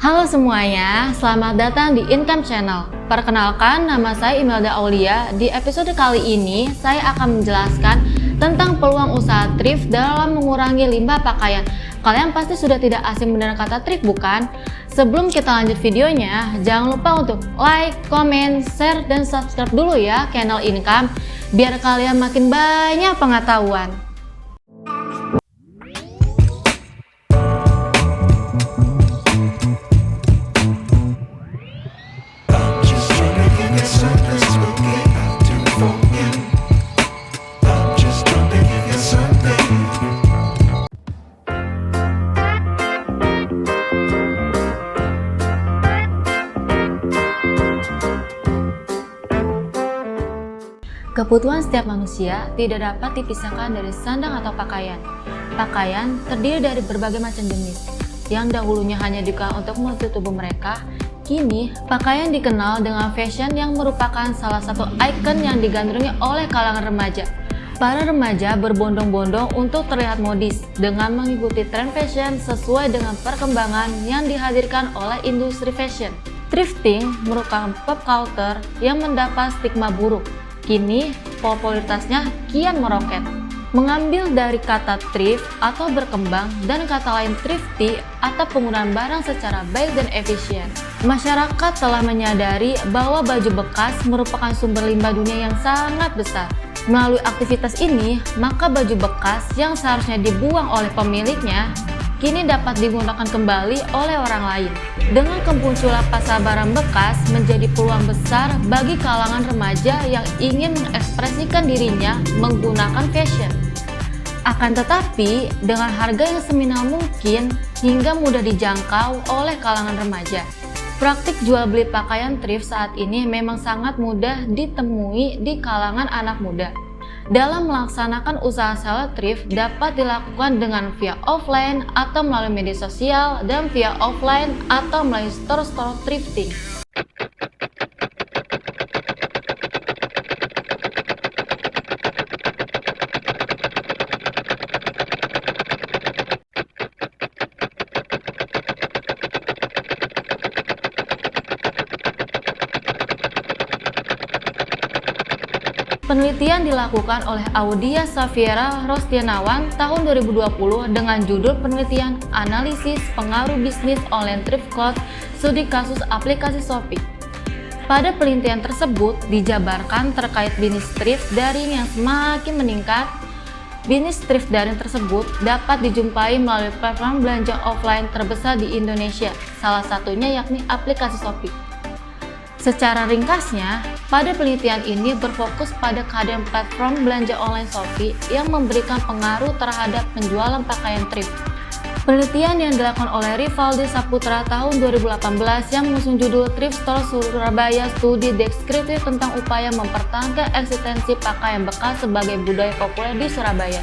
Halo semuanya, selamat datang di Income Channel. Perkenalkan, nama saya Imelda Aulia. Di episode kali ini, saya akan menjelaskan tentang peluang usaha thrift dalam mengurangi limbah pakaian. Kalian pasti sudah tidak asing mendengar kata thrift, bukan? Sebelum kita lanjut videonya, jangan lupa untuk like, comment, share, dan subscribe dulu ya channel Income, biar kalian makin banyak pengetahuan. Kebutuhan setiap manusia tidak dapat dipisahkan dari sandang atau pakaian. Pakaian terdiri dari berbagai macam jenis, yang dahulunya hanya digunakan untuk menutup tubuh mereka. Kini, pakaian dikenal dengan fashion yang merupakan salah satu ikon yang digandrungi oleh kalangan remaja. Para remaja berbondong-bondong untuk terlihat modis dengan mengikuti tren fashion sesuai dengan perkembangan yang dihadirkan oleh industri fashion. Thrifting merupakan pop culture yang mendapat stigma buruk. Kini, popularitasnya kian meroket. Mengambil dari kata thrift atau berkembang dan kata lain thrifty atau penggunaan barang secara baik dan efisien. Masyarakat telah menyadari bahwa baju bekas merupakan sumber limbah dunia yang sangat besar. Melalui aktivitas ini, maka baju bekas yang seharusnya dibuang oleh pemiliknya kini dapat digunakan kembali oleh orang lain. Dengan kemunculan pasar barang bekas menjadi peluang besar bagi kalangan remaja yang ingin mengekspresikan dirinya menggunakan fashion. Akan tetapi, dengan harga yang seminimal mungkin hingga mudah dijangkau oleh kalangan remaja. Praktik jual beli pakaian thrift saat ini memang sangat mudah ditemui di kalangan anak muda. Dalam melaksanakan usaha sewa thrift dapat dilakukan dengan via offline atau melalui media sosial dan via offline atau melalui store-store thrifting. Penelitian dilakukan oleh Audia Safiera Rostianawan tahun 2020 dengan judul penelitian Analisis Pengaruh Bisnis Online Thrift Code Studi Kasus Aplikasi Shopee. Pada penelitian tersebut dijabarkan terkait bisnis thrift daring yang semakin meningkat. Bisnis thrift daring tersebut dapat dijumpai melalui platform belanja offline terbesar di Indonesia, salah satunya yakni aplikasi Shopee. Secara ringkasnya, pada penelitian ini berfokus pada kehadiran platform belanja online Shopee yang memberikan pengaruh terhadap penjualan pakaian thrift. Penelitian yang dilakukan oleh Rivaldi Saputra tahun 2018 yang mengusung judul Thrift Store Surabaya Studi Deskriptif tentang upaya mempertahankan eksistensi pakaian bekas sebagai budaya populer di Surabaya.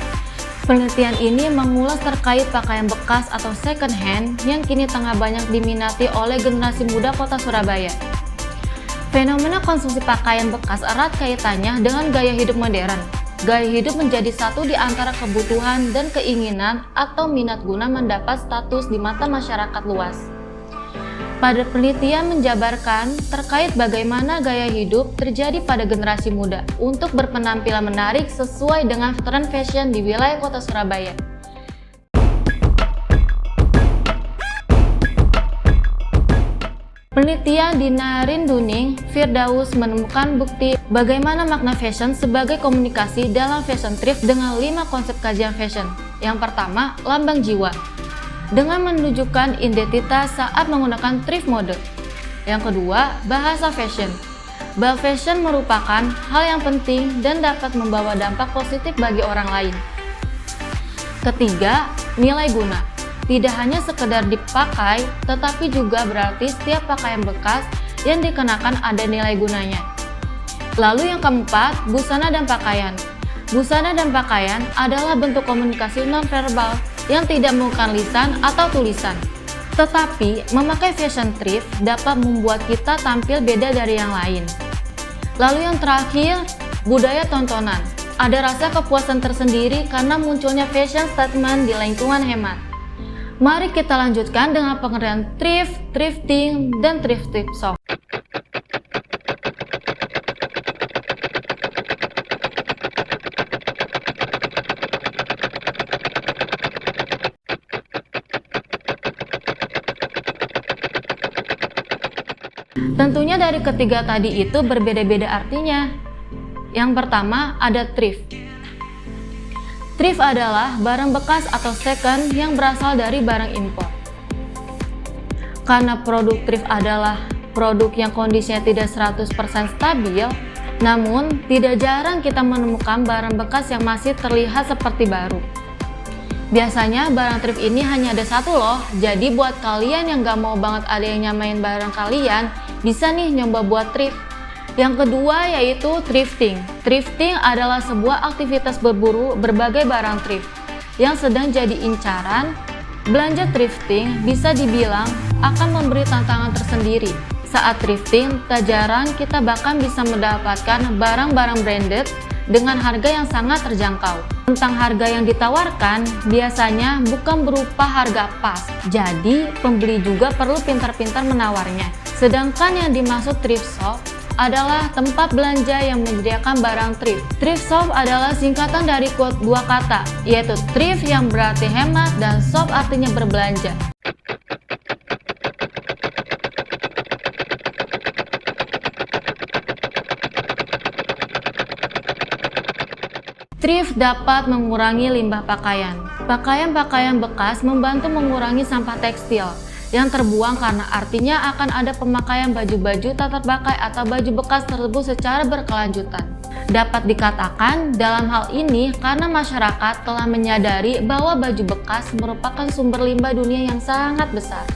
Penelitian ini mengulas terkait pakaian bekas atau second hand yang kini tengah banyak diminati oleh generasi muda kota Surabaya. Fenomena konsumsi pakaian bekas erat kaitannya dengan gaya hidup modern. Gaya hidup menjadi satu di antara kebutuhan dan keinginan atau minat guna mendapat status di mata masyarakat luas. Pada penelitian menjabarkan terkait bagaimana gaya hidup terjadi pada generasi muda untuk berpenampilan menarik sesuai dengan tren fashion di wilayah kota Surabaya. Penelitian di Narinduning Firdaus menemukan bukti bagaimana makna fashion sebagai komunikasi dalam fashion thrift dengan 5 konsep kajian fashion. Yang pertama, lambang jiwa, dengan menunjukkan identitas saat menggunakan thrift mode. Yang kedua, bahasa fashion. Bahwa fashion merupakan hal yang penting dan dapat membawa dampak positif bagi orang lain. Ketiga, nilai guna. Tidak hanya sekedar dipakai, tetapi juga berarti setiap pakaian bekas yang dikenakan ada nilai gunanya. Lalu yang keempat, busana dan pakaian. Busana dan pakaian adalah bentuk komunikasi nonverbal yang tidak menggunakan lisan atau tulisan. Tetapi, memakai fashion thrift dapat membuat kita tampil beda dari yang lain. Lalu yang terakhir, budaya tontonan. Ada rasa kepuasan tersendiri karena munculnya fashion statement di lingkungan hemat. Mari kita lanjutkan dengan pengertian thrift, thrifting, dan thrift shop. Tentunya dari ketiga tadi itu berbeda-beda artinya. Yang pertama ada thrift. Thrift adalah barang bekas atau second yang berasal dari barang impor. Karena produk thrift adalah produk yang kondisinya tidak 100% stabil, namun tidak jarang kita menemukan barang bekas yang masih terlihat seperti baru. Biasanya barang thrift ini hanya ada satu loh, jadi buat kalian yang gak mau banget ada yang nyamain barang kalian, bisa nih nyoba buat thrift. Yang kedua yaitu thrifting. Thrifting adalah sebuah aktivitas berburu berbagai barang thrift yang sedang jadi incaran. Belanja thrifting bisa dibilang akan memberi tantangan tersendiri. Saat thrifting, tak jarang kita bahkan bisa mendapatkan barang-barang branded dengan harga yang sangat terjangkau. Tentang harga yang ditawarkan biasanya bukan berupa harga pas, jadi pembeli juga perlu pintar-pintar menawarnya. Sedangkan yang dimaksud thrift shop adalah tempat belanja yang menyediakan barang thrift. Thrift shop adalah singkatan dari dua kata, yaitu thrift yang berarti hemat dan shop artinya berbelanja. Thrift dapat mengurangi limbah pakaian. Pakaian-pakaian bekas membantu mengurangi sampah tekstil yang terbuang karena artinya akan ada pemakaian baju-baju tak terpakai atau baju bekas tersebut secara berkelanjutan. Dapat dikatakan dalam hal ini karena masyarakat telah menyadari bahwa baju bekas merupakan sumber limbah dunia yang sangat besar.